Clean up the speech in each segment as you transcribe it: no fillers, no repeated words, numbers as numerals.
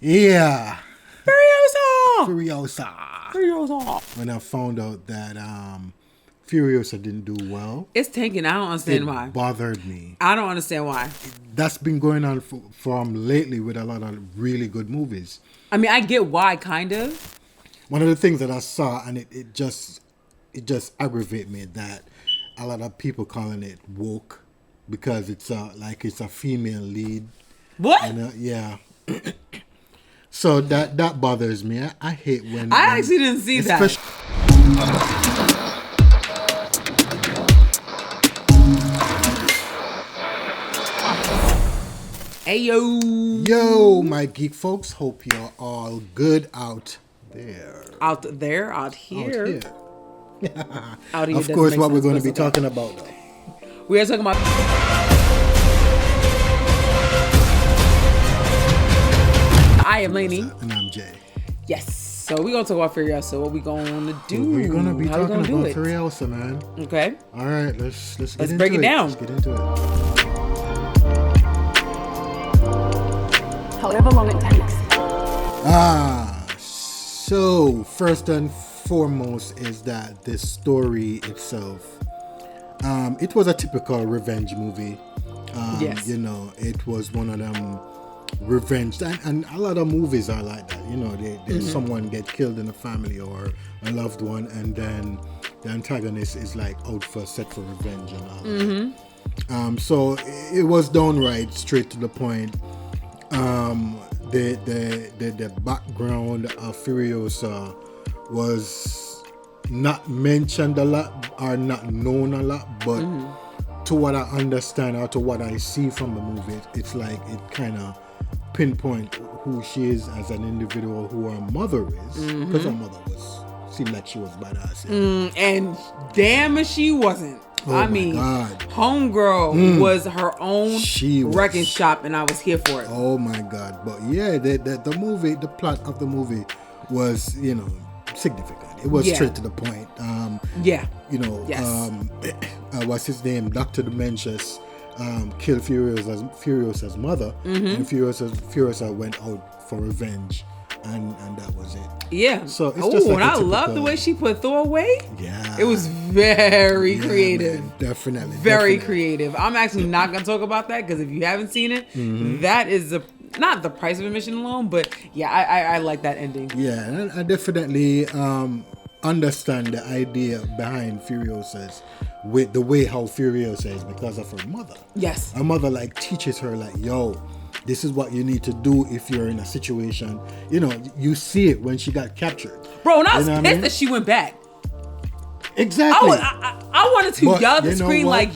Yeah. Furiosa. Furiosa. When I found out that Furiosa didn't do well. It's tanking. I don't understand why. It bothered me. I don't understand why. That's been going on from lately with a lot of really good movies. I mean, I get why, kind of. One of the things that I saw, and it just aggravated me, that a lot of people calling it woke because it's a female lead. What? And, yeah. So that bothers me. I hate when I actually didn't see that. Hey yo, my geek folks. Hope you're all good out there. Out here. Out here. Out here. Of course, what we're going to be talking about, though. We are talking about. I am Lainey. And I'm Jay. Yes. So we're going to talk about Furiosa. What we going to do? We're going to be talking about Furiosa, man. Okay. All right. Let's break it down. Let's get into it. However long it takes. So first and foremost is that the story itself, it was a typical revenge movie. Yes. You know, it was one of them revenge, and a lot of movies are like that. You know, someone get killed in a family or a loved one, and then the antagonist is like out for set for revenge and all. Mm-hmm. So it was downright straight to the point. The background of Furiosa was not mentioned a lot or not known a lot, but to what I understand or to what I see from the movie, it's like it kind of pinpoint who she is as an individual, who her mother is, because her mother seemed like she was badass. And damn if she wasn't. Oh, I mean, God. Homegirl was her own wrecking shop, and I was here for it. Oh my God! But yeah, the movie, the plot of the movie was, you know, significant. It was straight to the point. You know, what's his name? Dr. Dementius killed Furiosa's mother, and Furiosa went out for revenge. And that was it. Yeah. So it's just like and I love the way she put Thor away. Yeah. It was very creative. Man, definitely. Very creative. I'm actually not going to talk about that because if you haven't seen it, that is not the price of admission alone, but yeah, I like that ending. Yeah, and I definitely understand the idea behind Furiosa's, with the way how Furiosa is because of her mother. Yes. Her mother like teaches her like, yo, this is what you need to do if you're in a situation. You know, you see it when she got captured. Bro, and I was pissed that she went back. Exactly. I wanted to yell at the screen like,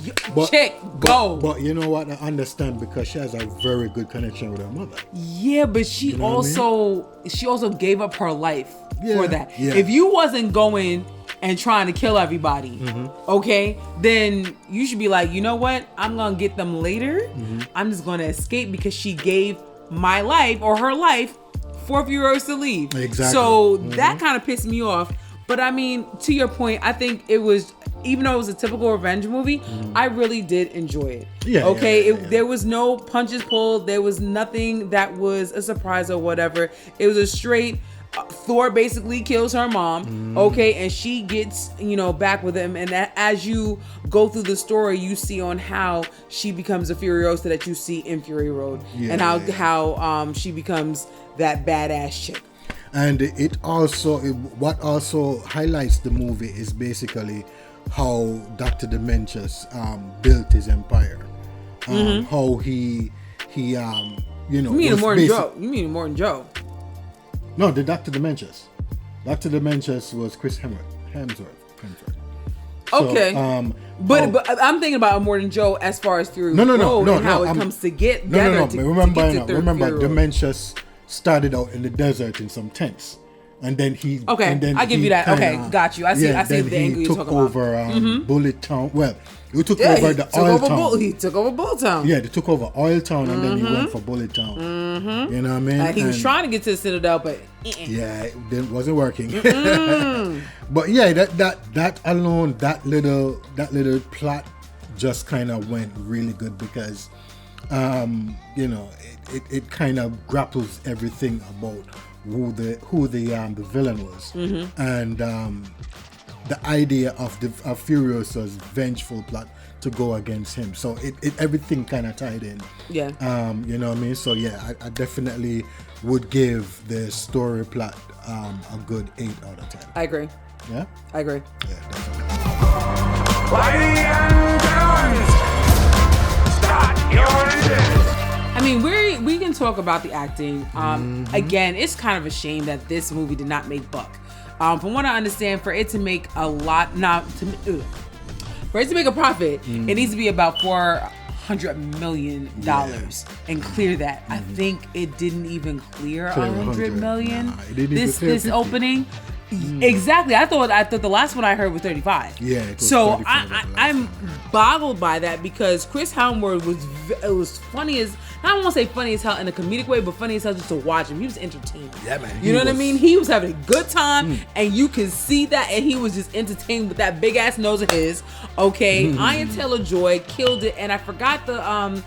chick, go. But you know what? I understand because she has a very good connection with her mother. Yeah, but she she also gave up her life for that. Yeah. If you wasn't going and trying to kill everybody, okay, then you should be like, you know what? I'm going to get them later. I'm just going to escape because she gave my life or her life for Furiosa to leave. Exactly. So that kind of pissed me off. But I mean, to your point, I think it was, even though it was a typical revenge movie, I really did enjoy it. Yeah. Okay. There was no punches pulled. There was nothing that was a surprise or whatever. It was a straight, Thor basically kills her mom, okay, and she gets, back with him, and that, as you go through the story, you see on how she becomes a Furiosa that you see in Fury Road, and how she becomes that badass chick. And what also highlights the movie is basically how Dr. Dementius built his empire, how he You mean more than Joe? You mean more than Joe? No, the Dr. Dementius. Dr. Dementius was Chris Hemsworth. Okay. But I'm thinking about more than Joe as far as Fury Road and how it comes to get together. Remember, Dementius started out in the desert in some tents. And then he... Okay, I give you that. Okay, got you. I see the angle you're talking about. He took over Bullet Town. Well, he took over the Oil Town. He took over Bullet Town. Yeah, they took over Oil Town and then he went for Bullet Town. You know what I mean? He was trying to get to the Citadel, but... Yeah, it wasn't working. But yeah, that alone, that little plot just kind of went really good because, it kind of grapples everything about who the villain was, and the idea of Furiosa's vengeful plot to go against him. So it everything kind of tied in. Yeah. You know what I mean? So yeah, I definitely would give the story plot a good 8 out of 10. I agree. Yeah? I agree. Yeah, definitely. Ladies and gentlemen, start your engines. I mean, we can talk about the acting. Again, it's kind of a shame that this movie did not make buck. From what I understand, for it to make a lot, for it to make a profit, it needs to be about $400 million and clear that. I think it didn't even clear $100 million. Nah, it didn't even clear this 50. Opening. Exactly. I thought the last one I heard was 35. Yeah. It was So 35 I'm boggled by that, because Chris Helmsworth was funny as, I don't want to say funny as hell in a comedic way, but funny as hell just to watch him. He was entertaining. Yeah, man. You know what I mean? He was having a good time, and you can see that, and he was just entertained with that big ass nose of his. Okay, Anya Taylor-Joy killed it, and I forgot the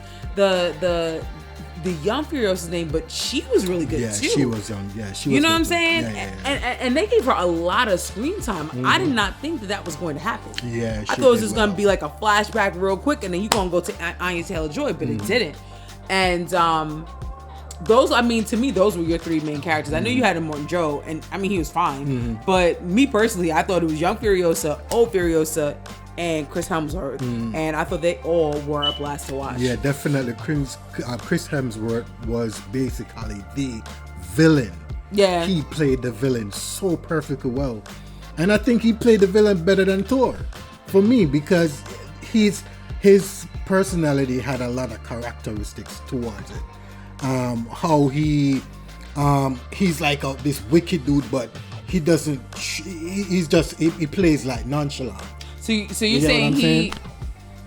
young Furiosa's name, but she was really good too. Yeah, she was young. Yeah, she was. You know what I'm good. saying? Yeah. And they gave her a lot of screen time. I did not think that was going to happen. Yeah, I thought it was just going to be like a flashback real quick, and then you're going to go to Anya Taylor-Joy, but it didn't. And those, I mean, to me, those were your 3 main characters. I knew you had Immortan Joe, and I mean, he was fine. But me personally, I thought it was young Furiosa, old Furiosa, and Chris Hemsworth, and I thought they all were a blast to watch. Yeah, definitely. Chris Hemsworth was basically the villain. Yeah. He played the villain so perfectly well, and I think he played the villain better than Thor, for me, because his personality had a lot of characteristics towards it. How he's like this wicked dude, but he doesn't. He plays like nonchalant. So you're saying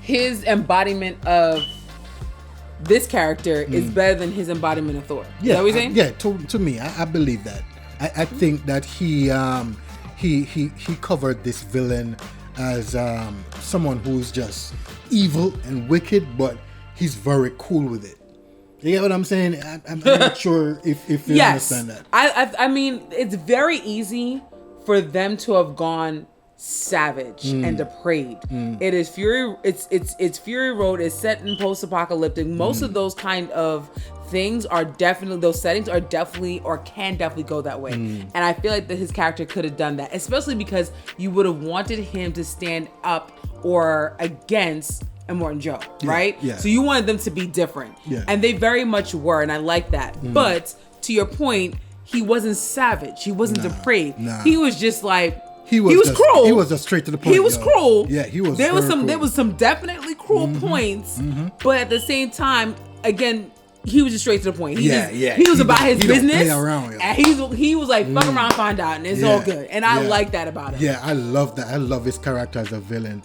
his embodiment of this character is better than his embodiment of Thor? Yeah, Is that what you're saying? Yeah. To me, I believe that. I think that he covered this villain as someone who's just evil and wicked, but he's very cool with it. You get what I'm saying? I'm not sure if you understand that. I mean, it's very easy for them to have gone savage and depraved. It is Fury. It's Fury Road. It's set in post-apocalyptic. Most of those kind of things are definitely, those settings are definitely, or can definitely go that way. And I feel like that his character could have done that, especially because you would have wanted him to stand up or against Immortan Joe, right? Yeah. So you wanted them to be different. Yeah. And they very much were, and I like that. But to your point, he wasn't savage. He wasn't depraved. Nah. He was just like, He was just cruel. He was just straight to the point. He was cruel. Yeah, he was. There was very some. cruel. There was some definitely cruel points, but at the same time, again, he was just straight to the point. He was about his he don't business. play around, and he was like, fuck around, find out, and it's all good. And I like that about him. Yeah, I love that. I love his character as a villain.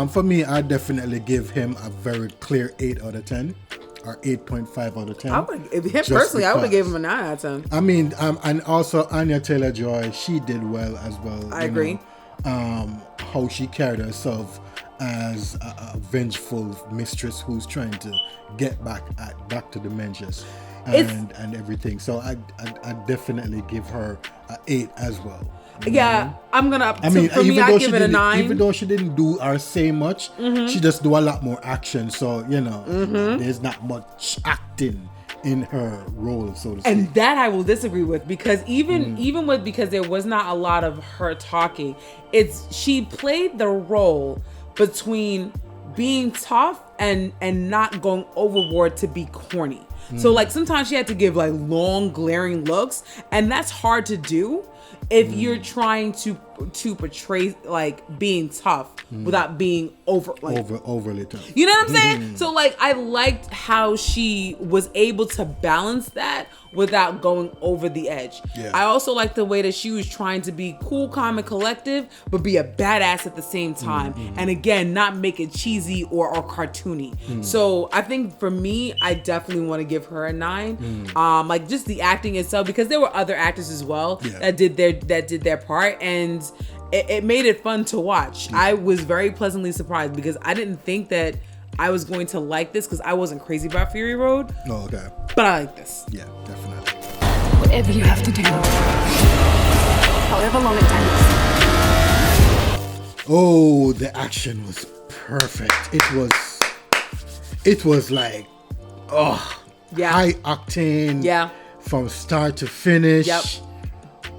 For me, I definitely give him a very clear 8 out of 10. Or 8.5 out of 10. I would have gave him a 9 out of 10. I mean, and also Anya Taylor-Joy, she did well as well. I agree. How she carried herself as a vengeful mistress who's trying to get back to the Menges and everything. So I definitely give her an 8 as well. Yeah, I'm gonna. I mean, for me, I give it a 9. Even though she didn't do or say much, she just do a lot more action. So there's not much acting in her role, so to speak. And that I will disagree with, because because there was not a lot of her talking. She played the role between being tough and not going overboard to be corny. So like sometimes she had to give like long glaring looks, and that's hard to do if you're trying to portray like being tough without being overly tough. You know what I'm saying? So like I liked how she was able to balance that without going over the edge. Yeah. I also liked the way that she was trying to be cool, calm, and collective, but be a badass at the same time. And again, not make it cheesy or cartoony. So I think for me, I definitely want to give her a 9. Like just the acting itself, because there were other actors as well that did their part, and it made it fun to watch. I was very pleasantly surprised because I didn't think that I was going to like this because I wasn't crazy about Fury Road. Oh, okay. But I like this. Yeah, definitely. Whatever you have to do. However long it takes. Oh, the action was perfect. It was like, high octane. Yeah. From start to finish. Yep.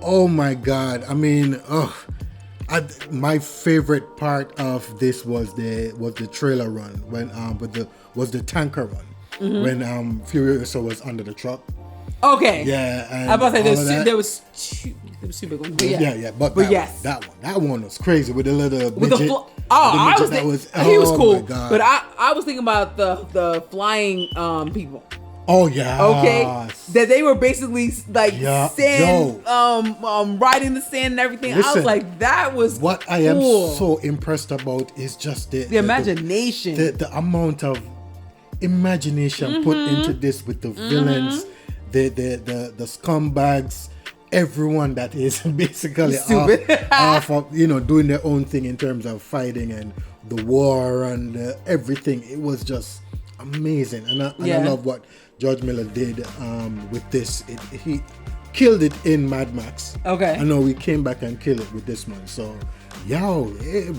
Oh my God. I mean, my favorite part of this was the trailer run when was the tanker run when Furiosa was under the truck. Okay. Yeah, and I'm about to say all of there was two big ones. But yeah. But yes, that one was crazy with the little with the midget. I was he was cool. My God. But I was thinking about the flying people. Oh yeah. Okay. That they were basically like sand, riding the sand and everything. Listen, I was like, that was what cool. I am so impressed about is just the imagination, the amount of imagination put into this with the villains, the scumbags, everyone that is basically stupid off of doing their own thing in terms of fighting and the war and everything. It was just amazing, and I love what George Miller did with this. He killed it in Mad Max. Okay. I know we came back and killed it with this one. So, it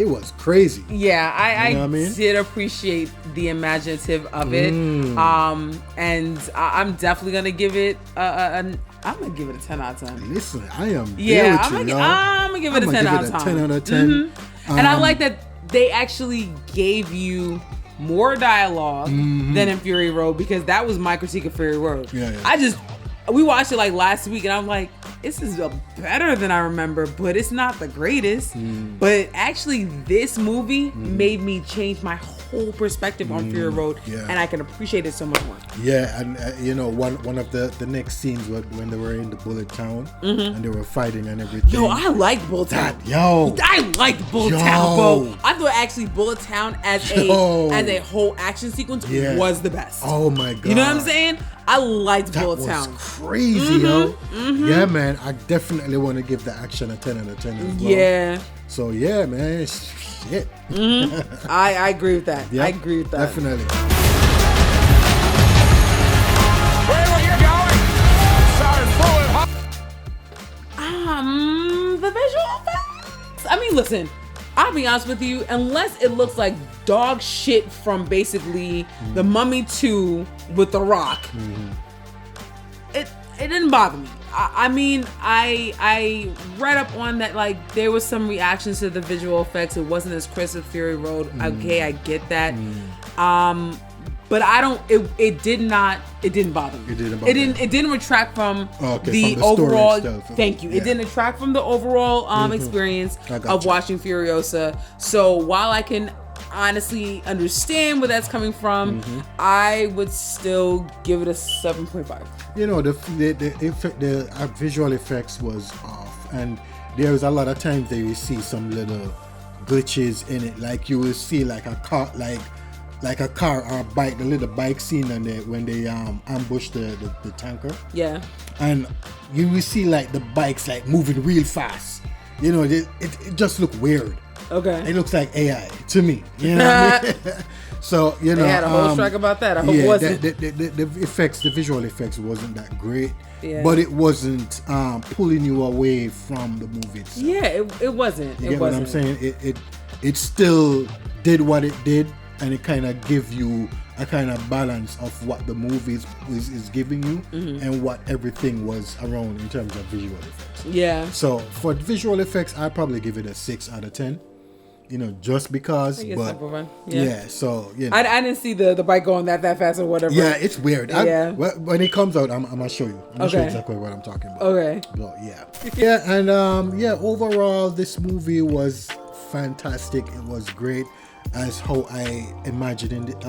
was crazy. Yeah, I mean? did appreciate the imaginative of it. And I'm definitely gonna give it I'm gonna give it a 10 out of 10. Listen, I am I'm gonna give it a 10 out of 10. 10 out of 10. And I like that they actually gave you more dialogue than in Fury Road, because that was my critique of Fury Road. Yeah. We watched it like last week, and I'm like, this is better than I remember, but it's not the greatest. But actually, this movie made me change my whole perspective on Fury Road, and I can appreciate it so much more. Yeah, and one of the next scenes when they were in the Bullet Town and they were fighting and everything. Yo, I liked Bullet Town. I liked Bullet Town, bro. I thought actually Bullet Town as a whole action sequence was the best. Oh my God. You know what I'm saying? I liked Bullet Town. That was crazy, yo. Yeah, man. I definitely want to give the action a 10 out of 10 as well. Yeah. So, yeah, man. Shit. I agree with that. Yep, I agree with that. Definitely. Where were you going? Sounded full of The visual effects. I mean, listen, I'll be honest with you, unless it looks like dog shit from basically The Mummy 2 with The Rock, it didn't bother me. I mean, I read up on that, like, there was some reactions to the visual effects. It wasn't as crisp as Fury Road. Okay, I get that. But it didn't bother me. It didn't retract from the overall itself. Thank you. It didn't detract from the overall experience of watching Furiosa. So while I can honestly understand where that's coming from, I would still give it a 7.5. The visual effects was off, and there was a lot of times that you see some little glitches in it, like you will see like a car, like a car or a bike, the little bike scene when they ambush the tanker. Yeah. And you will see like the bikes like moving real fast. It just looked weird. Okay. It looks like AI to me. You know what I mean? So, they had a whole strike about that. I hope it wasn't. The effects, the visual effects wasn't that great. Yeah. But it wasn't pulling you away from the movie itself. Yeah, it wasn't. You get what I'm saying? It still did what it did, and it kind of give you a kind of balance of what the movie is giving you and what everything was around in terms of visual effects. Yeah. So for visual effects, I'd probably give it a 6 out of 10. Just because. But so I didn't see the bike going that fast or whatever. Yeah, it's weird. When it comes out, I'm gonna show you. I'm gonna show you exactly what I'm talking about. Okay. So and overall, this movie was fantastic. It was great as how I imagined it.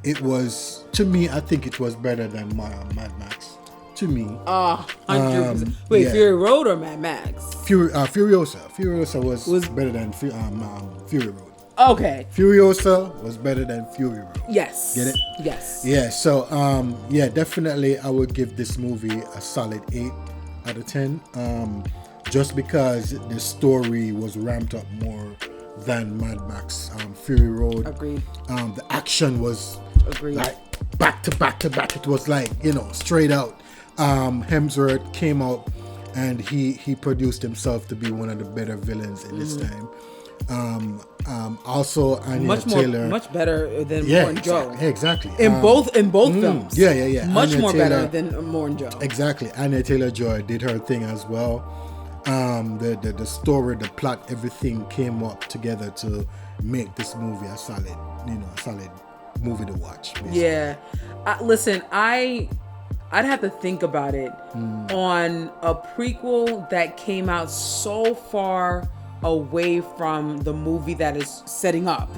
It was, to me, I think it was better than Mad Max. To me. 100%. Wait, Fury Road or Mad Max? Furiosa. Furiosa was better than Fury Road. Okay. Furiosa was better than Fury Road. Yes. Get it? Yes. Yeah, so definitely I would give this movie a solid 8 out of 10. Just because the story was ramped up more than Mad Max Fury Road. Agreed. The action was Agreed. like back to back to back. It was like, straight out. Hemsworth came out and he produced himself to be one of the better villains in this time. Also Anya Taylor, much better than yeah, Moore and Joe. exactly. In both films. Yeah. Much Anya more Taylor, better than Moore and Joe. Exactly. Anya Taylor-Joy did her thing as well. The story, the plot, everything came up together to make this movie a solid movie to watch. Basically. Yeah. Listen, I'd have to think about it on a prequel that came out so far away from the movie that is setting up,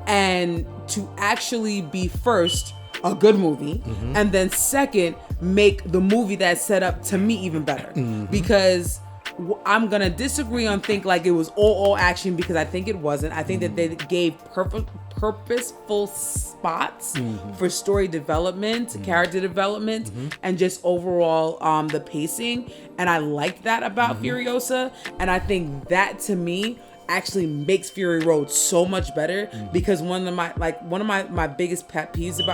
and to actually be first a good movie, and then second make the movie that's set up to me even better, because I'm gonna disagree on think like it was all action, because I think it wasn't. I think that they gave purposeful spots for story development, character development, and just overall the pacing, and I liked that about Furiosa, and I think that to me actually makes Fury Road so much better, because one of my biggest pet peeves about